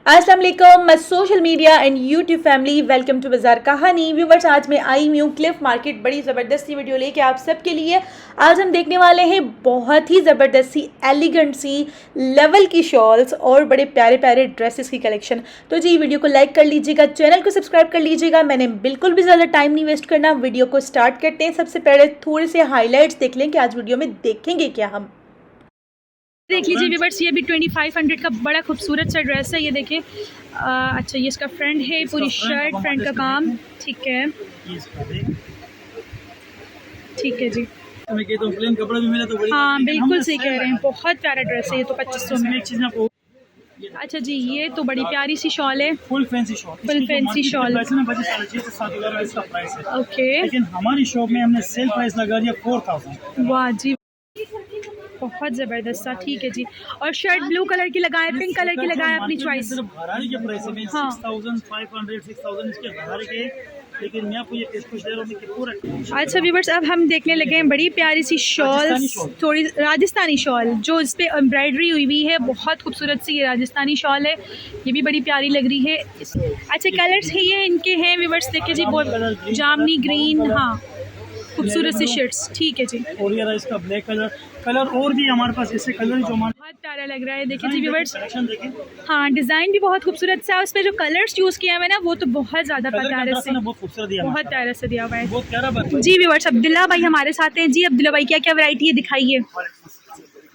अस्सलाम वालेकुम social media and YouTube family, welcome to Bazaar Kahani. Viewers, आज मैं आई हूँ क्लिफ मार्केट, बड़ी ज़बरदस्त सी वीडियो लेके आप सबके लिए। आज हम देखने वाले हैं बहुत ही ज़बरदस्त सी एलिगेंट सी लेवल की शॉल्स और बड़े प्यारे प्यारे ड्रेसेस की कलेक्शन। तो जी, वीडियो को लाइक कर लीजिएगा, चैनल को सब्सक्राइब कर लीजिएगा। मैंने बिल्कुल भी ज़्यादा टाइम नहीं वेस्ट करना, वीडियो को स्टार्ट करते हैं। सबसे पहले थोड़े से हाईलाइट्स देख लें कि आज वीडियो में देखेंगे क्या हम। देख लीजिए व्यूवर्स, ये भी 2500 का बड़ा खूबसूरत सा ड्रेस है। ये देखिए, अच्छा ये इसका फ्रंट है, पूरी शर्ट फ्रंट का काम। ठीक है, ठीक है जी। प्लेन कपड़ा भी मिला तो बड़ी हाँ बिल्कुल सही कह रहे हैं, बहुत प्यारा ड्रेस है ये तो 2500 में। एक चीज आपको, अच्छा जी, ये तो बड़ी प्यारी सी शॉल है, full fancy shawl. Full fancy shawl. वैसे में 6,500 से 7,000 इसका प्राइस है। ओके, लेकिन हमारी शॉप में हमने सेल प्राइस लगा दिया 4,000। वाह जी, बहुत ज़बरदस्त सा। ठीक है जी, और शर्ट ब्लू कलर की लगाए, पिंक कलर की लगाए, अपनी चॉइस। सिर्फ घरारी के प्राइस में हाँ। 6,500 6,000 इसके घरारी के, लेकिन मैं आपको ये पेशकश दे रहा हूँ कि पूरा। अच्छा व्यूवर्स, अब हम देखने लगे हैं बड़ी प्यारी सी शॉल, थोड़ी राजस्थानी शॉल जो इस पे एम्ब्रॉयडरी हुई हुई है। बहुत खूबसूरत सी ये राजस्थानी शॉल है, ये भी बड़ी प्यारी लग रही है। अच्छा कलर्स है ये इनके हैं व्यूवर्स, देखिए जी, बहुत जामनी ग्रीन, हाँ खूबसूरत सी शर्ट्स। ठीक है जी, और ये रहा इसका ब्लैक कलर और भी हमारे पास ऐसे कलर जो हमारे बहुत प्यारा लग रहा है। देखिए जी व्यूवर्स, कलेक्शन देखें, हाँ डिज़ाइन भी बहुत खूबसूरत सा है, उस पर जो कलर्स यूज़ किया हुआ है ना वो तो बहुत ज़्यादा प्यारे से, बहुत खूबसूरत दिया, बहुत प्यारा से दिया हुआ है। बहुत प्यारा बात। जी व्यूवर्स, अब्दुल्ला भाई हमारे साथ हैं। जी अब्दुल्ला भाई, क्या क्या वैरायटी है दिखाइए।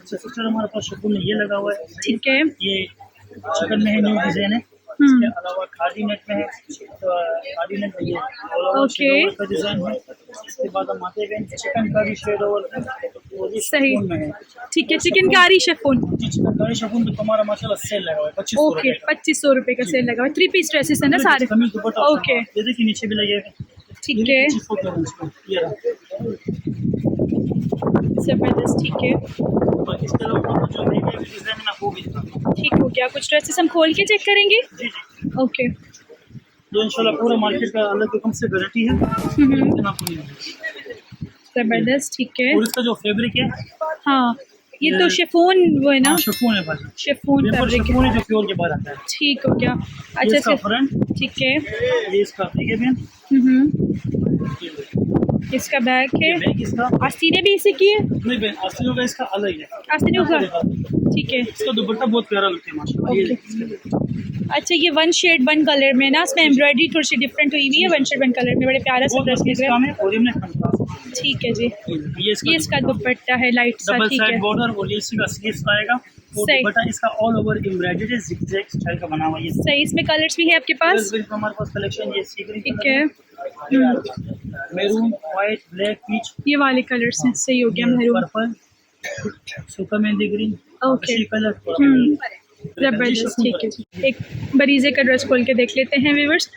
सिस्टर हमारे पास शकुन में ये लगा हुआ है, ठीक है, ये चिकन में है, न्यू डिजाइन है। इसके अलावा खादी नेट में है, तो खादी नेट में ये ओके का डिजाइन है। इसके बाद हम आते हैं चिकन कारी शेड ओवर सही, में है। ठीक है, चिकनकारी शिफॉन। जी, चिकन कारी शिफॉन में तुम्हारा माशाल्लाह सेल लगा हुआ है 2500 ओके, 2500 रुपये का सेल लगा हुआ है। 3 पीस ड्रेसेस है ना सारे। कमी दुपट्टा ओके ये देखिए नीचे भी लगेगा। ठीक है, ये रहा। जबरदस्त। ठीक है, और इसके अलावा जो नई नई डिजाइन है वो भी दिखाता हूँ। ठीक हो गया। कुछ ड्रेसेस हम खोल के चेक करेंगे। जी जी, ओके, ये इंशाल्लाह पूरा मार्केट का अलग किस्म से गारंटी है। इतना आपको नहीं मिलेगा। जबरदस्त। ठीक है, और इसका जो फैब्रिक है, हाँ ये तो शिफॉन वो है ना, शिफॉन है भाई, शिफॉन फैब्रिक है। शिफॉन है जो प्योर के बाद आता है। ठीक हो गया। ये अच्छा इसका से, फ्रंट, ठीक है, ये इसका बैक है बहन, इसका बैग है। ये बैक इसका आस्तीने भी इसी की है। नहीं बहन, अस्सी का इसका अलग है। आस्तीने का, ठीक है। इसका दुपट्टा बहुत प्यारा लगता है माशाल्लाह। ये अच्छा, ये 1 शेड 1 कलर में ना, इसमें एम्ब्रॉयडरी थोड़ी सी डिफरेंट हुई हुई है। 1 शेड 1 कलर में बड़े प्यारा सा ड्रेस लग रहा है। और ये कंट्रास्ट, ठीक है जी, ये ये इसका दुपट्टा है लाइट सा। डबल ठीक है, साइड बॉर्डर और ये इसका स्लीव्स आएगा। और सही। दुपट्टा इसका all over embroidery zigzag style का बना हुआ है। ये सही, इसमें कलर्स भी है आपके पास। हमारे पास कलेक्शन ये सी ग्रीन, ठीक है, मैरून, व्हाइट, ब्लैक, पीच, ये वाले कलर्स हैं। सही हो गया, मैरून, पर्पल, सूखा मेहंदी ग्रीन, ओके, कलर। जबरदस्त। ठीक है जी, एक बरीजे का ड्रेस खोल के देख लेते हैं व्यूवर्स।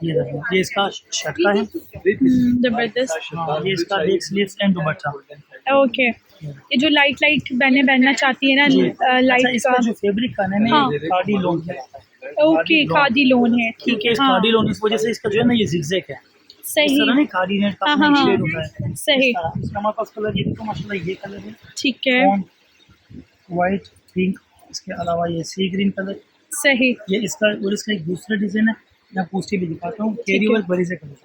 ये इसका शर्ट का है। जबरदस्त। ये इसका एक स्लीव्स एंड दुपट्टा। ओके, ये जो लाइट लाइट बहने पहनना चाहती है ना, अच्छा, लाइट इसका का, जो फैब्रिक का है हाँ। खादी लोन है। ओके, खादी लोन है। ठीक है, इस हाँ खादी लोन इस वजह से इसका जो है ना ये जिगजैग है। इस सही, तरह नहीं खादी नेट का हाँ हाँ शेड होता है। हाँ सही, इसका हमारे पास कलर ये देखो माशाल्लाह, ये कलर है ठीक है, व्हाइट, पिंक, इसके अलावा ये सी ग्रीन कलर। सही। ये इसका और इसका एक दूसरा डिजाइन है, मैं पूछती भी दिखाता हूँ। केरी वर्क बड़ी से कलर,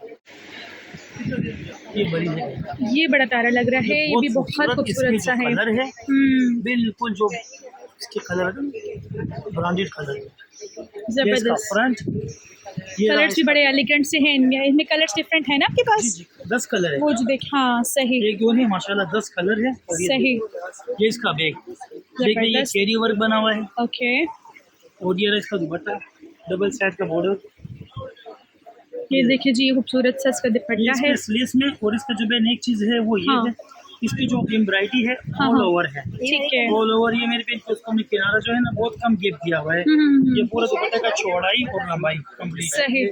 ये बड़ी है, ये बड़ा प्यारा लग रहा है, ये भी बहुत खूबसूरत सा है। कलर है बिल्कुल जो इसके कलर ब्रांडेड कलर है। जबरदस्त। फ्रंट कलर्स भी बड़े एलिगेंट से हैं इनमें। इनमें कलर्स डिफरेंट है ना आपके पास? 10 कलर है। वो जो देख, हाँ सही, एक दो नहीं माशाल्लाह 10 कलर है। और सही, ये इसका बैग में ये चेरी वर्क बना हुआ है। ओके, और ये इसका दुपट्टा डबल साइड का बॉर्डर। ये देखिए जी, खूबसूरत सा इसका दुपट्टा है। स्लीव्स में, और इसका जो बहन एक चीज है वो ये है, इसकी जो एम्ब्रॉयडरी है हाँ, ऑल हाँ। ओवर है। ठीक है, ऑल ओवर ये मेरे पे उसको किनारा जो है ना बहुत कम गैप दिया हुआ है। ये पूरा दुपट्टे का चौड़ाई और लंबाई कंप्लीट है। सही।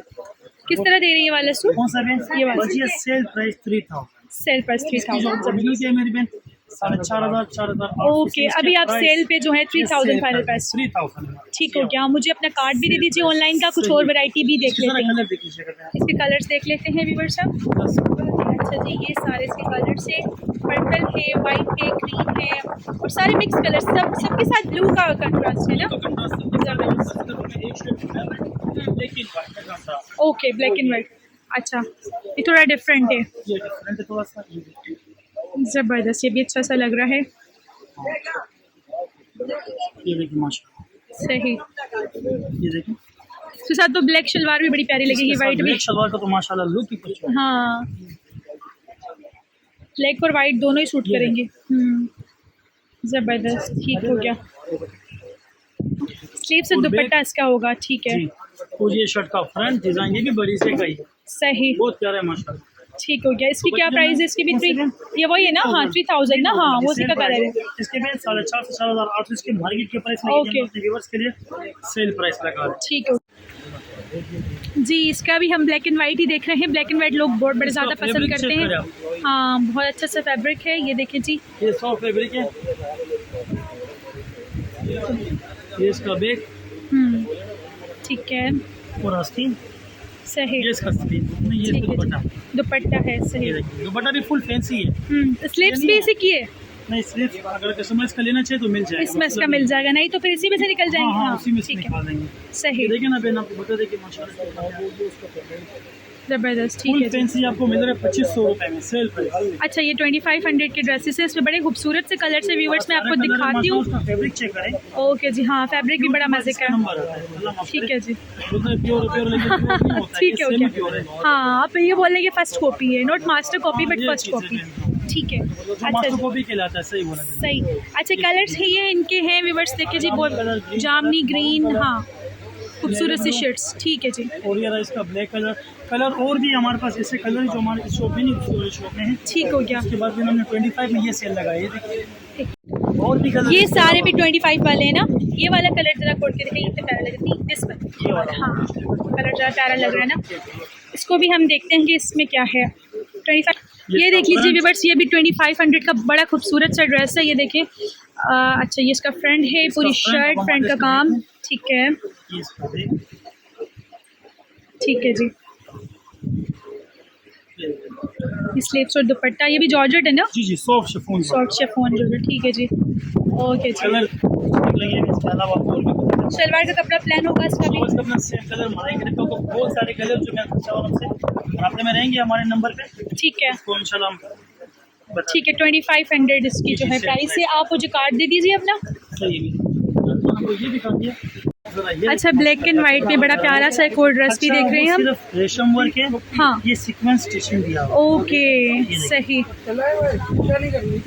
किस तरह दे रही है ये वाला सूट? कौन सा बहन? ये वाला। बस ये सेल प्राइस 3000। सेल पर 3000। ओरिजिनल क्या है मेरी बहन? 4,500 4,000। ओके, अभी आप सेल पे जो है 3000 फाइनल प्राइस। 3000। ठीक हो गया। मुझे अपना कार्ड भी दे दीजिए ऑनलाइन का, कुछ और वैरायटी भी देख लेते हैं। कलर देख लीजिएगा, इसके कलर्स देख लेते हैं व्यूअर्स साहब। अच्छा जी, ये सारे इसके कलर्स है, पर्पल है, वाइट है, ग्रीन है, और सारे मिक्स कलर सबके साथ ब्लू का कंट्रास्ट है ना। Okay, black and white. अच्छा, ये थोड़ा डिफरेंट है। ज़बरदस्त, ये भी अच्छा सा लग रहा है। ये देखिए माशाल्लाह, सही। ये देखिए इसके साथ तो ब्लैक शलवार भी बड़ी प्यारी लगेगी, वाइट भी। ब्लैक शलवार का तो माशाल्लाह लुक ही कुछ है। हाँ, ब्लैक और वाइट दोनों ही सूट करेंगे। ज़बरदस्त, ठीक हो गया। स्लीव से दुपट्टा इसका होगा, ठीक है। जी, और ये शर्ट का फ्रंट डिजाइन ये भी बड़ी से का ही है, सही, बहुत प्यारा है माशाल्लाह। ठीक हो गया। इसकी क्या प्राइस है? इसकी भी 3, ये वही है ना? हाँ, 3000 ना। हाँ, वो उसी का कलर है। इसके भी 4,500 से 4,800 इसके मार्केट के प्राइस ओके। अपने व्यूअर्स के लिए सेल प्राइस लगा रहे हैं। ठीक है जी, इसका भी हम ब्लैक एंड वाइट ही देख रहे हैं। ब्लैक एंड वाइट लोग बहुत बड़े ज़्यादा पसंद करते हैं। हाँ, बहुत अच्छा सा फैब्रिक है, ये देखें जी। ये सॉफ्ट फैब्रिक है, ये इसका बैग ठीक है, और आस्तीन, सही। ये इसका स्लीव, ये ठीक है दुपट्टा, दुपट्टा है, सही। ये देखिए दुपट्टा भी फुल फैंसी है। स्लीव्स भी इसी की है। नहीं सिर्फ अगर कस्टमर इसका लेना चाहिए तो मिल जाएगा, इसमें इसका मिल जाएगा, नहीं तो फिर इसी में से निकल जाएंगे। हाँ, हाँ, उसी में से ठीक है, निकाल देंगे। सही, देखिए ना बहन, आपको बता दें कि माशाल्लाह ज़बरदस्त, ठीक फुल है जी। फैंसी आपको मिल रहा है 2500 रुपए में सेल प्राइस। अच्छा, ये 2500 के ड्रेसेस है, इसमें बड़े खूबसूरत से कलर से व्यूवर्स मैं आपको दिखाती हूँ। फैब्रिक चेक करें, ओके जी, हाँ, फैब्रिक भी बड़ा मजे का है। ठीक है जी, ठीक है, हो गया। हाँ, आप ये बोल रहे हैं कि फर्स्ट कॉपी है, not master copy but first copy. ठीक है, अच्छा मास्टर जी, कॉपी कहलाता है, सही बोला। सही। अच्छा, कलर्स है ये इनके हैं व्यूवर्स, देखिए जी, बहुत जामनी ग्रीन, हाँ, खूबसूरत सी शर्ट्स। ठीक है जी, और ये रहा इसका ब्लैक कलर और भी हमारे पास ऐसे कलर जो हमारे शॉप में नहीं दूसरी शॉप में है। ठीक हो गया। उसके बाद फिर हमने 25 में ये सेल लगाई है, देखिए और भी कलर। ये सारे भी 25 वाले हैं ना। ये वाला कलर जरा खोल के देखिए, ये तो प्यारा लग रहा है, दिस वन। हाँ, कलर जरा प्यारा लग रहा है ना। इसको भी हम देखते हैं कि इसमें क्या है। 25, ये देख लीजिए व्यूअर्स, ये भी 2500 का बड़ा खूबसूरत सा ड्रेस है, ये देखिए। अच्छा, ये इसका फ्रंट है, पूरी शर्ट फ्रंट का काम, ठीक है, ये इसका देख, ठीक है जी। स्लीव्स और दुपट्टा, ये भी जॉर्जेट है ना? जी जी, soft chiffon, soft chiffon georgette, ठीक है जी। ओके जी। कलर लगे इसके अलावा और भी शलवार का कपड़ा प्लान होगा इसका भी? इसका अपना सेम कलर मारेंगे तो बहुत सारे कलर जो मैं आपसे रास्ते में रहेंगे हमारे नंबर पे। ठीक है, इसको इंशाल्लाह हम बता ठीक है। 2500 इसकी जो है प्राइस है। आप मुझे कार्ड दे दीजिए अपना। सही है, हमको ये दिखा दिया। अच्छा, ब्लैक एंड वाइट में बड़ा प्यारा सा एक और ड्रेस भी देख रहे हैं हम। सिर्फ रेशम वर्क है, हाँ, ये सीक्वेंस स्टिचिंग दिया हुआ है। ओके, सही।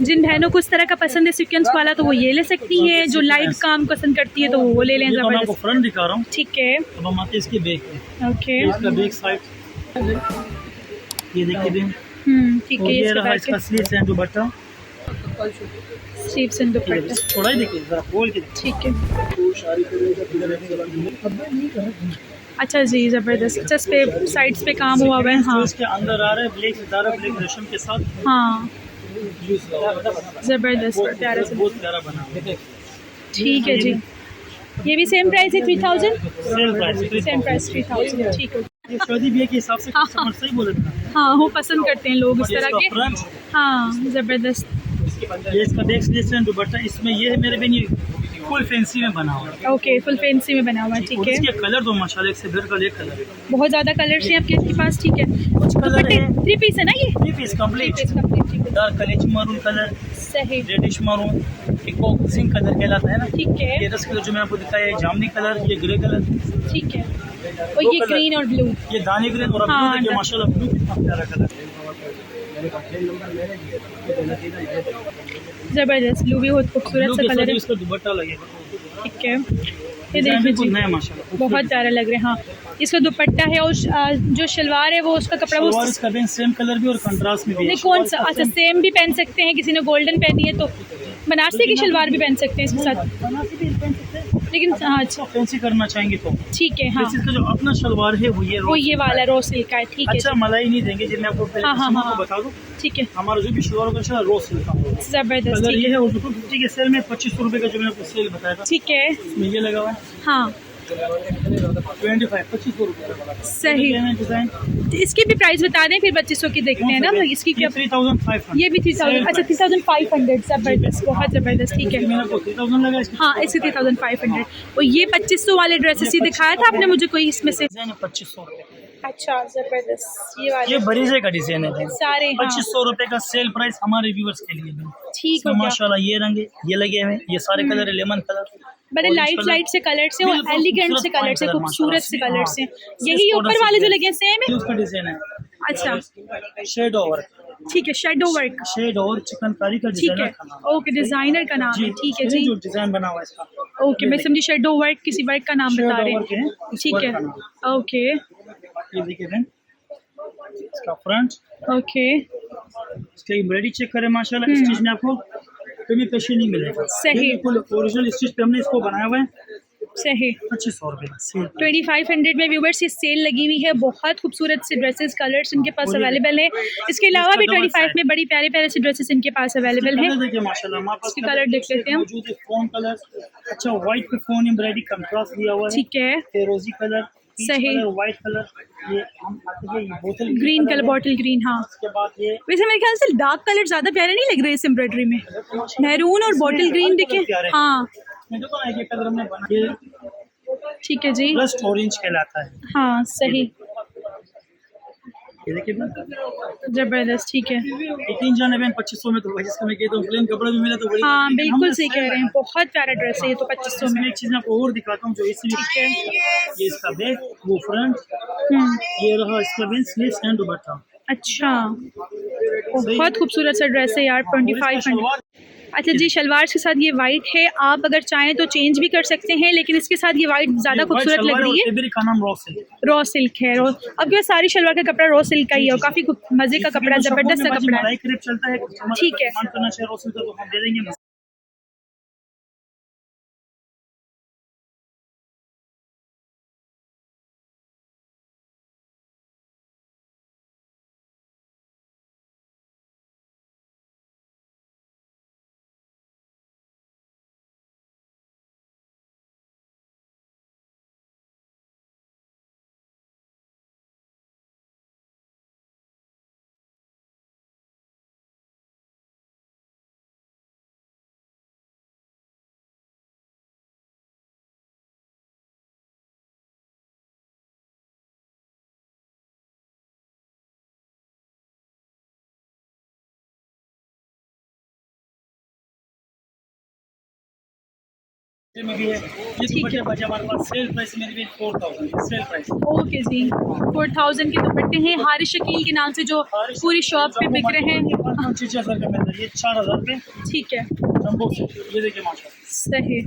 जिन बहनों को इस तरह का पसंद है सीक्वेंस वाला, तो वो ये ले सकती है। जो लाइट काम पसंद करती है तो वो ले लें। ये तो मैं आपको जबरदस्त, फ्रंट दिखा रहा हूँ, ठीक है, अब हम आते हैं इसके बैक पे। ओके, इसका बैक साइड ये देखिए बहन, ठीक और है। ये रहा इसका sleeves and dupatta, sleeves and दुपट्टा, थोड़ा ही देखिए जरा खोल के ठीक है। अच्छा जी, ज़बरदस्त। अच्छा, इस पे साइड्स पे काम हुआ हुआ है। हाँ, इसके अंदर आ रहा है ब्लैक सितारा, ब्लैक रेशम के साथ। हाँ, ज़बरदस्त, प्यारा सा, बहुत प्यारा बना है। ठीक है जी। ये भी सेम प्राइस है, 3000? सेल प्राइस सेम प्राइस 3000, ठीक है। ये शादी ब्याह के हिसाब से कस्टमर सही बोले थे ना। हाँ, वो पसंद करते हैं लोग इस ये तरह इसका के। फ्रंट, हाँ, ज़बरदस्त, ये इसका बैक स्लीव्स एंड दुपट्टा, इसमें ये है मेरे बहन, ये फुल फैंसी में बना हुआ है। ओके, फुल फैंसी में बना हुआ है, और ठीक है। इसके कलर दो माशाल्लाह, एक से बढ़कर एक कलर है। बहुत ज़्यादा कलर्स हैं आपके इसके पास, ठीक है। कलर दुपट्टे है 3 पीस है ना ये? 3 पीस कंप्लीट, पीस कंप्लीट, ठीक है, डार्क कलेज मरून कलर, सही, रेडिश मरून, एक वो सिंक कलर कहलाता है ना। ठीक है, ये 10 कलर जो मैं आपको दिखाया है, जामनी कलर, ये ग्रे कलर, ठीक है। और ये कलर। ग्रीन और ब्लू, ये दानी ग्रीन, और हाँ, ब्लू देखिए माशाल्लाह, ब्लू कितना प्यारा कलर है। ज़बरदस्त, ब्लू भी बहुत खूबसूरत ब्लू सा के कलर साथ है, इसका दुपट्टा लगेगा, ठीक है। ये डिजाइन भी देखिए कुछ जी, नया माशाल्लाह, बहुत प्यारा लग रहा है। हाँ, इसका दुपट्टा है और जो शलवार है वो उसका कपड़ा वो सलवार इसका भी सेम कलर भी और कंट्रास्ट में भी है। नहीं, कौन सा? अच्छा, सेम भी पहन सकते हैं, किसी ने गोल्डन पहनी है तो बनारसी की शलवार भी पहन सकते हैं इसके साथ, लेकिन हाँ, अच्छा, फैंसी करना चाहेंगे तो ठीक है। हाँ, वैसे इसका जो अपना शलवार है वो ये वाला रो सिल्क का है, ठीक है। अच्छा मलाई नहीं देंगे, जो मैं आपको पहले हाँ, हाँ, कस्टमर हाँ, को बता दूं, ठीक है, हमारा जो भी शलवार होगा शायद रो सिल्क का होगा। ज़बरदस्त, कलर ठीक ये है, है, और जो 50 के सेल में 2500 रुपए का जो मैंने आपको सेल बताया था, ठीक है। इसमें ये लगा हुआ है। हाँ, 25 रुपये सही। डिजाइन। इसकी भी प्राइस बता दें, फिर 2500 की देखते हैं ना इसकी क्या। 3500। ये भी 3000, अच्छा 3500, जबरदस्त, बहुत ज़बरदस्त, ठीक है। मेरे को 3000 लगा इसका। हाँ, इसके 3500। और ये 2500 वाले ड्रेसेस ही दिखाया था आपने मुझे कोई इसमें से। 2500। अच्छा ज़बरदस्त, ये वाले ये बरीजे का डिजाइन है सारे। हाँ 2500 रुपए का सेल प्राइस हमारे व्यूवर्स के लिए। ठीक हो गया। माशाल्लाह ये रंग ये लगे हुए, ये सारे कलर है, लेमन कलर, बड़े लाइट से कलर से और एलिगेंट से कलर से, खूबसूरत से कलर से। यही ऊपर वाले जो लगे सेम है। उसका डिजाइन है। अच्छा शेड ओवर, ठीक है, शेडो वर्क, शेड और चिकनकारी का ठीक है। डिजाइनर का नाम। ओके, डिजाइनर का नाम है, ठीक है जी। जो डिजाइन बना हुआ है इसका। ओके, मैं समझी शेडो वर्क किसी वर्क का नाम बता रहे हैं, ठीक है। ओके ये देखिए बहन, इसका फ्रंट, ओके इसका एम्ब्रॉयडरी चेक करें माशाल्लाह। स्टिच में आपको कमी पेशी नहीं मिलेगा। सही। बिल्कुल ओरिजिनल स्टिच पे हमने इसको बनाया हुआ है। सही। 2500 रुपये का सेल। 2500 में व्यूवर्स ये सेल लगी हुई है। बहुत खूबसूरत से ड्रेसेस कलर्स इनके पास अवेलेबल है। इसके अलावा भी 25 में बड़ी प्यारे प्यारे से ड्रेसेस इनके पास अवेलेबल है। देखिए माशाल्लाह, हमारे पास इसके कलर देख लेते हैं। मौजूद है फोन कलर, अच्छा व्हाइट पे फोन एम्ब्रॉयडरी कंट्रास्ट दिया हुआ है, ठीक है। फिरोजी कलर, सही। व्हाइट कलर, ये हम आते हैं ये बोतल ग्रीन कलर, बॉटल ग्रीन। हाँ, उसके बाद ये वैसे मेरे ख्याल से डार्क कलर ज्यादा प्यारे नहीं लग रहे इस एम्ब्रॉयडरी में। मैरून और बॉटल ग्रीन देखे। हाँ देखो ना, ये कलर हमने बनाया, ठीक है जी। प्लस ऑरेंज कहलाता है। हाँ सही, ये देखिए जबरदस्त, ठीक है। 3 जाने 2500 में, तो जिसका मैं कहता हूँ प्लेन कपड़ा भी मिला तो बड़ी हाँ बात है। बिल्कुल हमने सही कह रहे हैं, बहुत प्यारा ड्रेस है ये तो 2500 में। इसमें एक चीज मैं आपको और दिखाता हूँ जो इसलिए, ठीक है। ये इसका बैक, वो फ्रंट, ये रहा इसका बेन, स्लीव्स एंड दुपट्टा। अच्छा, बहुत खूबसूरत सा ड्रेस है यार, 2500। अच्छा जी, शलवार के साथ ये वाइट है, आप अगर चाहें तो चेंज भी कर सकते हैं, लेकिन इसके साथ ये वाइट ज़्यादा खूबसूरत लग रही है। का नाम रॉ सिल्क, रॉ सिल्क है। अब क्या सारी शलवार का कपड़ा रॉ सिल्क का ही है और काफ़ी मज़े का कपड़ा, ज़बरदस्त सा कपड़ा है। चलता है, ठीक है। करना चाहिए रॉ सिल्क, तो हम दे देंगे। में भी है ये दुपट्टे बचे हमारे पास, सेल प्राइस में भी 4000 सेल प्राइस। ओके जी, 4000 के दुपट्टे हैं हारिस शकील के नाम से जो पूरी शॉप पे बिक रहे हैं। 6000 का मिलता है, ये 4000 पे। ठीक है, जंबो से ये देखिए माशाल्लाह, सही।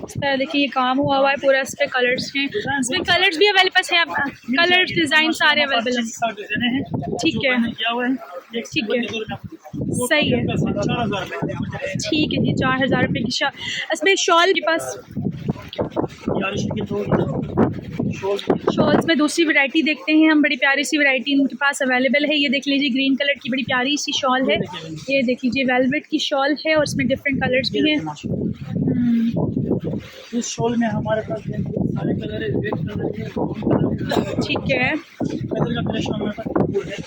इस तरह देखिए ये काम हुआ हुआ है पूरा, इस पे कलर्स हैं, इसमें कलर्स भी अवेलेबल है, कलर्स डिज़ाइन सारे अवेलेबल हैं। ठीक है, ठीक है, सही है, ठीक है जी। 4000 रुपये की इसमें शॉल के पास, शॉल्स में दूसरी वैरायटी देखते हैं हम, बड़ी प्यारी सी वैरायटी इनके पास अवेलेबल है। ये देख लीजिए ग्रीन कलर की बड़ी प्यारी सी शॉल है, ये देख लीजिए वेलवेट की शॉल है और इसमें डिफरेंट कलर्स भी हैं। इस शॉल में हमारे पास सारे कलर है, रेड कलर है, ठीक है, कलर का कलेक्शन हमारे पास फुल है।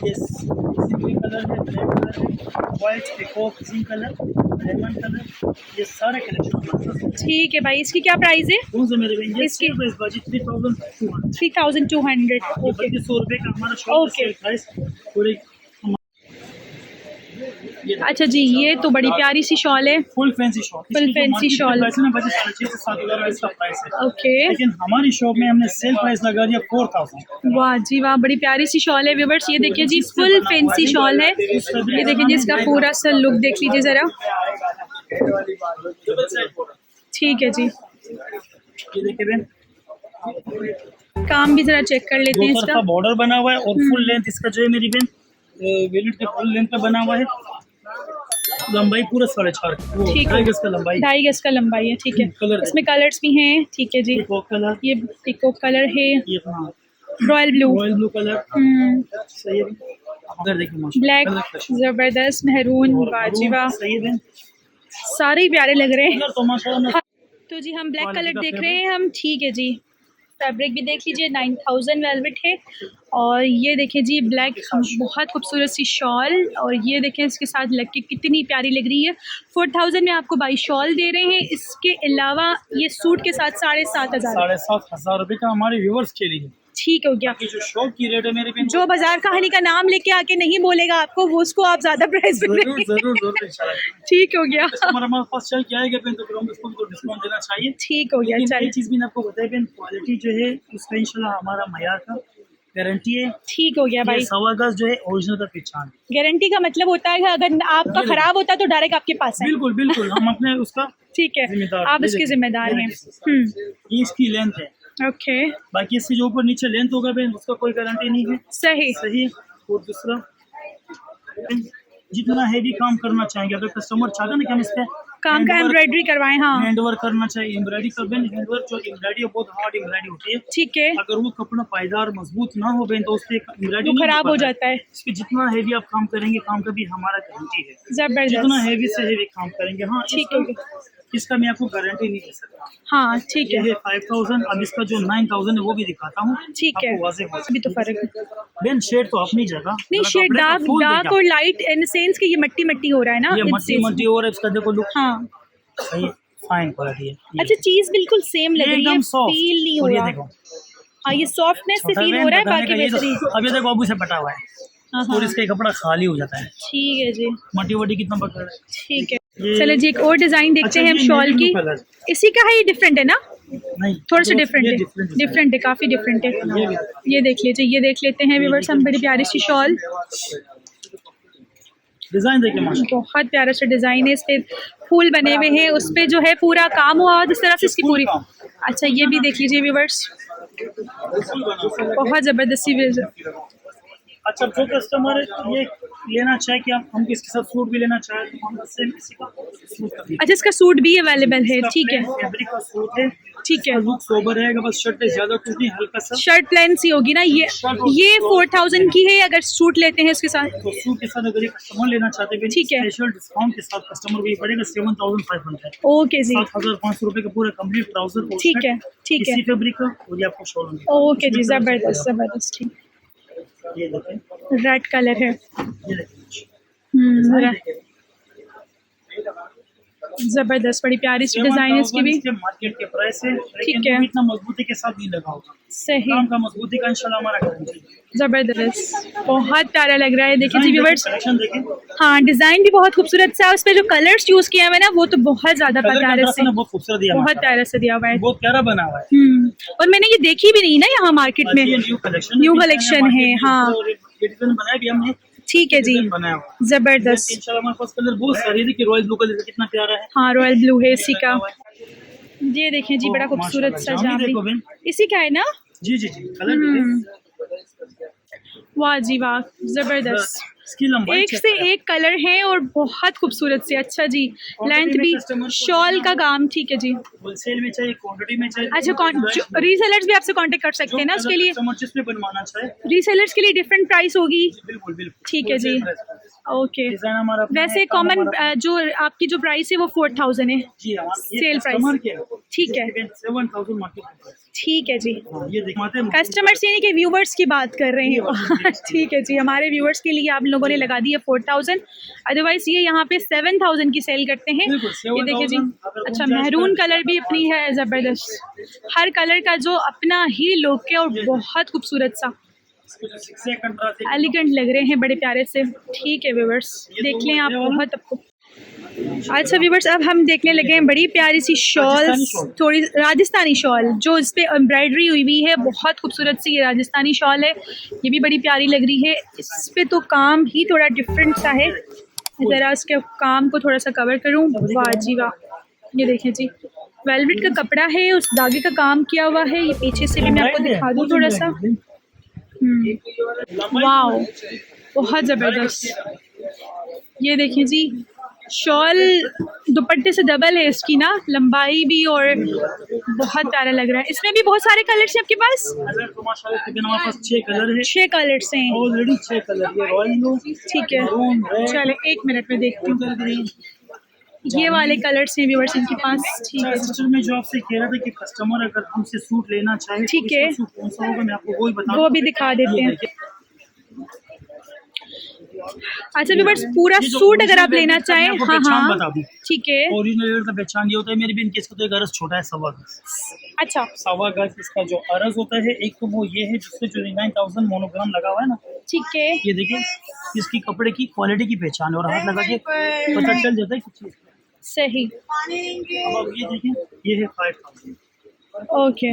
ये सिल्वर कलर है, ब्लैक कलर है, white, peacock, pink colour, lemon colour, ये सारे कलेक्शन हमारे पास है। ठीक है भाई, इसकी क्या प्राइस है? कौन सा मेरे भाई, इसकी 3200। 3200। ओके, 3200 रुपये का हमारा शॉल ओके। प्राइस पूरे। अच्छा जी, ये तो बड़ी प्यारी सी शॉल है, full fancy shawl, full fancy shawl, में बचे 6,500 से 7,000 इसका प्राइस है। ओके, लेकिन हमारी शॉप में हमने सेल प्राइस लगा दिया 4000। वाह जी वाह, बड़ी प्यारी सी शॉल है व्यूअर्स। ये देखिए जी, फुल फैंसी शॉल है, ये देखिए जी, इसका पूरा सा लुक देख लीजिए ज़रा। ठीक है जी, ये देखिए बहन, काम भी ज़रा चेक कर लेते हैं दो इसका। तरफा बॉर्डर बना हुआ है और फुल लेंथ इसका जो है मेरी बहन, वेलवेट के फुल लेंथ पे बना हुआ है। लंबाई पूरा 4.5, ठीक है, 2.5 गज का लंबाई, 2.5 गज का लंबाई है। ठीक है, कलर इसमें कलर्स भी हैं। ठीक है जी, पिकॉक कलर, ये पिकॉक कलर है, ये हाँ royal blue, royal blue colour, सही है। इधर देखिए माशाल्लाह, ब्लैक, जबरदस्त, मेहरून, वाह जी वाह, सही है बहन, सारे ही प्यारे लग रहे हैं। कलर तो माशाल्लाह। तो तो जी हम ब्लैक Quality कलर का देख fabric। रहे हैं हम, ठीक है जी। फैब्रिक भी देख लीजिए, 9000 वेलवेट है। और ये देखें जी ब्लैक बहुत खूबसूरत सी शॉल, और ये देखें इसके साथ लग के कितनी प्यारी लग रही है। 4000 में आपको बाई शॉल दे रहे हैं। इसके अलावा ये सूट के साथ 7500। 7500 रुपये का हमारे व्यूवर्स के लिए। ठीक हो गया। बाकी जो शॉप की रेट है मेरे पे, जो बाजार कहानी का नाम लेके आके नहीं बोलेगा आपको, वो उसको आप ज्यादा प्राइस में जरूर देंगे। जरूर जरूर इंशाल्लाह। ठीक हो गया, कस्टमर हमारे पास चल के आएगा पेन, तो फिर हम उसको भी तो डिस्काउंट देना चाहिए। ठीक हो गया। लेकिन चल ये चीज़ भी मैं आपको बताया पेन, क्वालिटी जो है उसका इंशाल्लाह हमारा मयार का गारंटी है। ठीक हो गया ये भाई। सवा गज जो है ओरिजिनल का पहचान है। गारंटी का मतलब होता है कि अगर आपका ये खराब होता है तो डायरेक्ट आपके पास है। बिल्कुल बिल्कुल, हम अपने उसका ठीक है, जिम्मेदार, आप ये उसके देखिए, जिम्मेदार ये हैं। देखिए। ये इसकी लेंथ है, ओके, बाकी इससे जो ऊपर नीचे लेंथ होगा बेन उसका कोई गारंटी नहीं है। सही। सही। और दूसरा, जितना हैवी काम करना चाहेंगे, अगर कस्टमर चाहता है ना कि हम इस पे काम का एम्ब्रॉयडरी करवाएं, हाँ हैंड वर्क करना चाहिए, एम्ब्रॉयडरी कर बेन, हैंड वर्क जो एम्ब्रॉयडरी बहुत हार्ड एम्ब्रॉयडरी होती है। ठीक है, अगर वो कपड़ा पायदार मजबूत ना हो बेन तो उससे एम्ब्रॉयडरी वो खराब हो जाता है। इसके जितना हैवी आप काम करेंगे, काम का भी हमारा गारंटी है। जितना जबरदस्त, हैवी से हैवी काम करेंगे। हाँ, ठीक है। इसका मैं आपको गारंटी नहीं दे सकता। हाँ ठीक ये है, है 5000। अब इसका जो 9000 है वो भी दिखाता हूँ, ठीक है। आपको वाज़ेह हो अभी तो फर्क है। बेन शेड तो अपनी जगह, नहीं, जरा शेड कपड़े का डार्क फूल डार्क देखा। और लाइट इन सेंस कि ये मट्टी मट्टी हो रहा है ना, ये it मट्टी says- मट्टी और इसका देखो लुक हाँ। सही, फाइन क्वालिटी है। ये अच्छा, चीज बिल्कुल सेम लग रही है, एकदम सॉफ्ट, फील नहीं हो और ये रहा। देखो हाँ, ये सॉफ्टनेस से छोटा फील बेन हो रहा है, बताने बाकी का ये वैसे नहीं। तो, अब ये देखो अबू से बटा हुआ है हाँ, और हाँ, इसका कपड़ा खाली हो जाता है। ठीक है जी, मट्टी वट्टी कितना बटा है। ठीक है। ये- चलो जी, एक और डिजाइन देखते अच्छा, हैं हम ये शॉल navy की। blue colour। इसी का है, ये डिफरेंट है ना, नहीं, थोड़ा सा तो डिफरेंट ये है, different design डिफरेंट है, काफी डिफरेंट है। ये देख लीजिए, ये देख लेते हैं व्यूअर्स हम, बड़ी प्यारी सी शॉल, डिजाइन देखिए माशाल्लाह। बहुत प्यारा सा डिजाइन है। इस पे फूल बने हुए हैं, उस पे जो है पूरा काम हुआ और इस तरफ से इसकी पूरी। अच्छा, ये भी देख लीजिए व्यूअर्स, बहुत जबरदस्ती। अच्छा, जो कस्टमर ये लेना चाहे कि हम किसके साथ सूट भी लेना चाहे तो हम उससे किसी का सूट कर देंगे। अच्छा, इसका सूट भी अवेलेबल है, ठीक है, फैब्रिक का सूट है, ठीक है। लुक सोबर रहेगा, बस शर्ट पे ज्यादा कुछ नहीं, हल्का सा। शर्ट प्लेन सी होगी ना ये 4000 की है अगर सूट लेते हैं इसके साथ। तो सूट के साथ अगर ये कस्टमर लेना चाहते हैं, ठीक है। स्पेशल डिस्काउंट के साथ कस्टमर को ये पड़ेगा 7500। ओके जी, 7500 रुपए का पूरा कंप्लीट ट्राउजर और ठीक है, शर्ट ठीक है। इसी फैब्रिक का, और ये आपको शॉल होंगे। ओके जी, जबरदस्त जबरदस्त, ठीक। ये देखें, रेड कलर है, ये देखें, जबरदस्त, बड़ी प्यारी सी डिजाइन है इसकी भी, मार्केट के प्राइस है, ठीक है। इतना मजबूती के साथ नहीं लगा होगा। सही, काम का मजबूती का इंशाल्लाह हमारा गारंटी है। जबरदस्त, बहुत प्यारा लग रहा है। देखिए जी व्यूअर्स, कलेक्शन देखें, हाँ डिजाइन भी बहुत खूबसूरत सा है, उस पे जो कलर्स यूज किए हुए ना वो तो बहुत ज्यादा कलर प्यारे कंट्रास्ट से, ना बहुत खूबसूरत दिया, बहुत माशाल्लाह। प्यारा से दिया हुआ है। बहुत प्यारा बना हुआ है। और मैंने ये देखी भी नहीं ना यहाँ मार्केट में। ये न्यू कलेक्शन है, हाँ। ये डिजाइन बनाया भी हमने, ठीक है जी, डिजाइन बनाया हुआ है। जबरदस्त। इंशाल्लाह हमारे पास कलर बहुत सारे हैं। देखिए रॉयल ब्लू कलर कितना प्यारा है। हाँ, रॉयल ब्लू है इसी का। ये देखें जी, बड़ा खूबसूरत सा माशाल्लाह, जामी देखो जामी, बहन। इसी का है ना। जी जी जी, कलर देखिए। वाह जी वाह, जबरदस्त। इसकी लंबाई एक से एक कलर है और बहुत खूबसूरत से। अच्छा जी, लेंथ भी, शॉल का काम, ठीक है जी। होलसेल में चाहिए, क्वांटिटी में चाहिए। अच्छा, रीसेलर्स भी आपसे कांटेक्ट कर सकते हैं ना उसके लिए। जिसमें बनवाना चाहे रीसेलर्स के लिए डिफरेंट प्राइस होगी, बिल्कुल बिल्कुल, ठीक है जी। ओके, डिजाइन हमारा अपना वैसे है, काम कॉमन हमारा- जो आपकी जो प्राइस है वो 4000 है, जी हाँ, ये सेल कस्टमर प्राइस। के ठीक है, 7000 मार्केट प्राइस। ठीक है जी। हाँ, ये दिखाते हैं कस्टमर्स यानी कि व्यूवर्स की बात कर रहे हैं। ठीक है जी, हमारे व्यूवर्स के लिए आप लोगों ने लगा दी है 4000, अदरवाइज ये यहाँ पे 7000 की सेल करते हैं। बिल्कुल, ये देखिए जी, 7000 अगर अच्छा 49 महरून कलर भी अपनी है, ज़बरदस्त। हर कलर का जो अपना ही लुक है और बहुत खूबसूरत सा, एलिगेंट लग रहे हैं, बड़े प्यारे से। ठीक है व्यूवर्स, देख लें आप, बहुत आपको। अच्छा व्यूवर्स, अब हम देखने लगे हैं बड़ी प्यारी सी शॉल, थोड़ी राजस्थानी शॉल, जो इस पे एम्ब्रॉयडरी हुई है, बहुत खूबसूरत सी ये राजस्थानी शॉल है। ये भी बड़ी प्यारी लग रही है। इस पे तो काम ही थोड़ा डिफरेंट सा है, ज़रा उसके काम को थोड़ा सा कवर करूँ। वाह जी वाह, ये देखें जी, वेलवेट का कपड़ा है, उस धागे का काम किया हुआ है। ये पीछे से भी मैं आपको दिखा दूँ थोड़ा सा। वाह, बहुत ज़बरदस्त। ये देखें जी, शॉल दुपट्टे से डबल है इसकी ना, लंबाई भी, और बहुत प्यारा लग रहा है। इसमें भी बहुत सारे कलर्स हैं आपके पास। कलर तो माशाल्लाह हमारे पास 6 कलर है, 6 कलर्स हैं ऑलरेडी 6 कलर। ये रॉयल ब्लू, ठीक है, चले 1 मिनट में देखती हूँ। ये वाले कलर्स हैं व्यूअर्स इनके पास। ठीक है सिस्टर में जो आपसे कह रहा था कि कस्टमर अगर हमसे सूट लेना चाहे ठीक तो है। इसका सूट कौन सा होगा मैं आपको वो ही बता वो भी दिखा देते हैं। अच्छा व्यूअर्स पूरा ये जो सूट अगर आप original लेना रेट का मैं चाहें, आपको हाँ पहचान हाँ बता दूं। ठीक है। ओरिजिनल रेट का पहचान ये होता है, मेरी बहन के इसका तो एक अरज छोटा है, सवा गज। अच्छा सवा गज इसका जो अरज होता है, एक तो वो ये है जिससे जो 9,000 मोनोग्राम लगा हुआ है ना, ठीक है। ये देखिए इसकी कपड़े की क्वालिटी की पहचान है और हाथ लगा के पता चल जाता है कि चीज़ क्या सही है। अब आप ये देखिए, ये है 5,000। ओके,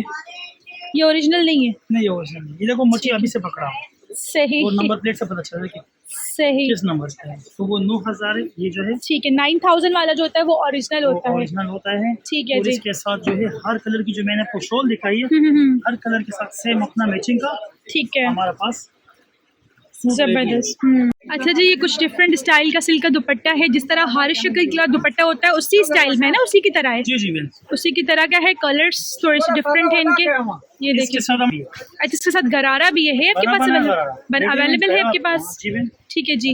ये ओरिजिनल नहीं है। नहीं ओरिजिनल नहीं, ये देखो मच्छी अभी से पकड़ा हुआ है सही और नंबर प्लेट से पता चल रहा है कि सही किस नंबर से है। तो वो 9,000 है, ये जो है ठीक है। 9,000 वाला जो होता है वो ओरिजिनल वो होता है। ओरिजिनल होता है। ठीक है और जी। इसके साथ जो है हर कलर की जो मैंने आपको शॉल दिखाई है, हर कलर के साथ सेम अपना मैचिंग का ठीक है हमारे पास सूट रेडी है। जबरदस्त। अच्छा जी, ये कुछ डिफरेंट स्टाइल का सिल्क का दुपट्टा है, जिस तरह हर शक्ल का दुपट्टा होता है उसी स्टाइल में है ना, उसी की तरह है। जी जी बिल्कुल उसी की तरह का है। कलर्स थोड़े से डिफरेंट हैं इनके। ये इसके देखिए, साथ हम अच्छा इसके साथ गरारा भी है आपके पास? अवेलेबल है आपके पास? जी बिल्कुल। ठीक है जी।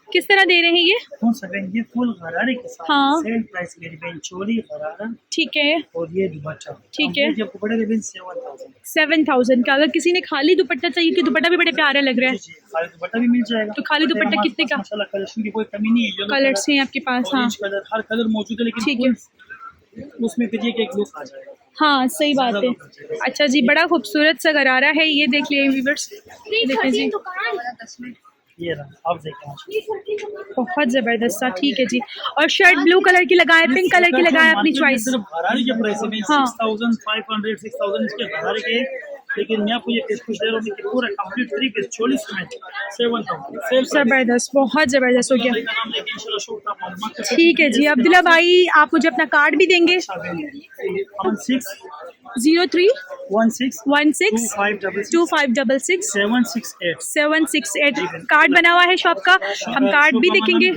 किस तरह दे रहे हैं ये? कौन सा बहन, ये फुल गरारे के साथ हाँ। सेम प्राइस मेरी बहन, चोली गरारा ठीक है और ये दुपट्टा। ठीक है। जब कपड़े के बहन 7,000। 7,000 का। अगर किसी ने खाली दुपट्टा चाहिए, कि दुपट्टा भी बड़े प्यारे लग रहे हैं, जी जी, खाली दुपट्टा भी मिल जाएगा। तो खाली दुपट्टा हमारे कितने पास का? माशाल्लाह कलेक्शन की कोई कमी नहीं है। येलो कलर्स हैं आपके पास? हाँ ऑरेंज कलर, हर कलर मौजूद है, लेकिन ठीक है। full उसमें फिर ये कि एक लुक आ जाएगा। हाँ सही बात है। अच्छा जी, बड़ा खूबसूरत सा गरारा है, ये देख लिए व्यूअर्स, देखें जी, ये रहा, आप देखें बहुत ज़बरदस्त सा। ठीक है जी। और शर्ट ब्लू कलर की लगाए, पिंक कलर की लगाए, अपनी चॉइस। सिर्फ गरारे के प्राइस है हाँ। 6,500 6,000 इसके गरारे के, लेकिन मैं आपको ये पीस कुछ दे रहा हूँ कि पूरा कंप्लीट 3 पीस 40 में 7,000 ज़बरदस्त, बहुत ज़बरदस्त हो गया। का नाम लेके इंशाल्लाह शो का मालूमात करते हैं। ठीक है जी। अब्दुल्ला भाई, आप मुझे अपना कार्ड भी देंगे? 16 03 16 16 2566 2566 768 768 कार्ड बना हुआ है शॉप का, हम कार्ड भी देखेंगे।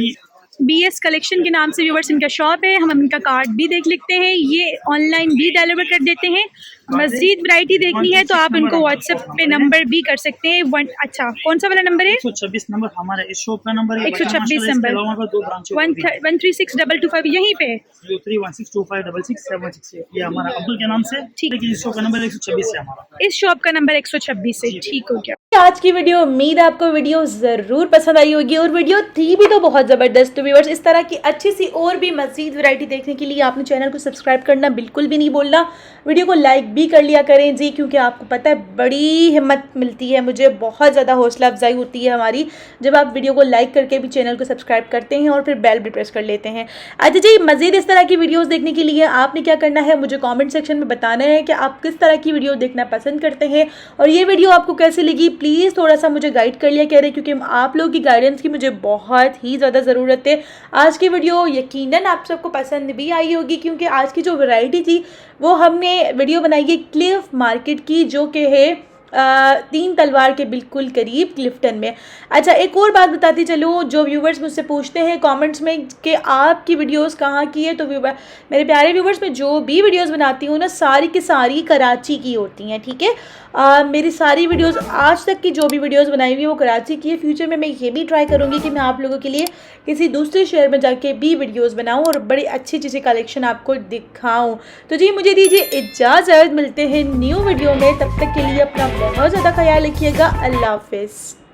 BS कलेक्शन के नाम से व्यूवर्स इनका शॉप है, हम इनका कार्ड भी देख लेते हैं। ये ऑनलाइन भी डिलीवर कर देते हैं। मज़ीद वैरायटी देखनी है तो आप इनको व्हाट्सएप पे नंबर भी कर सकते हैं। अच्छा कौन सा वाला नंबर है? 126 नंबर हमारा इस शॉप का नंबर है। 126 नंबर। 2 ब्रांच 136225 यहीं पे। 03162566 ये हमारा अब्दुल के नाम से। ठीक। लेकिन इस शॉप का नंबर 126 है हमारा। इस शॉप का नंबर 126 है। ठीक हो गया। आज की वीडियो, उम्मीद है आपको वीडियो ज़रूर पसंद आई होगी और वीडियो थी भी तो बहुत ज़बरदस्त। तो व्यूअर्स, इस तरह की अच्छी सी और भी मज़ीद वैरायटी देखने के लिए आपने चैनल को सब्सक्राइब करना बिल्कुल भी नहीं भूलना। वीडियो को लाइक भी कर लिया करें जी, क्योंकि आपको पता है बड़ी हिम्मत मिलती है, मुझे बहुत ज़्यादा हौसला अफजाई होती है हमारी जब आप वीडियो को लाइक करके भी चैनल को सब्सक्राइब करते हैं और फिर बेल भी प्रेस कर लेते हैं। अच्छा जी, मज़ीद इस तरह की वीडियोस देखने के लिए आपने क्या करना है, मुझे कमेंट सेक्शन में बताना है कि आप किस तरह की वीडियो देखना पसंद करते हैं और ये वीडियो आपको कैसी लगी। प्लीज़ थोड़ा सा मुझे गाइड कर लिया करें, क्योंकि आप लोगों की गाइडेंस की मुझे बहुत ही ज़्यादा ज़रूरत है। आज की वीडियो यकीनन आप सबको पसंद भी आई होगी, क्योंकि आज की जो वैरायटी थी वो हमने वीडियो बनाई है क्लिफ मार्केट की, जो कि है 3 तलवार के बिल्कुल करीब क्लिफ्टन में। अच्छा, एक और बात बताती चलो, जो व्यूवर्स मुझसे पूछते हैं कमेंट्स में कि आपकी वीडियोस कहाँ की है, तो मेरे प्यारे व्यूवर्स, मैं जो भी वीडियोस बनाती हूँ ना, सारी की सारी कराची की होती हैं। ठीक है, मेरी सारी वीडियोस आज तक की जो भी वीडियोस बनाई हुई है वो कराची की है। फ्यूचर में मैं ये भी ट्राई करूँगी कि मैं आप लोगों के लिए किसी दूसरे शहर में जाके भी वीडियोस बनाऊँ और बड़ी अच्छी अच्छी कलेक्शन आपको दिखाऊँ। तो जी, मुझे दीजिए इजाज़त, मिलते हैं न्यू वीडियो में। तब तक के लिए अपना बहुत ज़्यादा ख्याल रखिएगा। अल्लाह हाफिज़।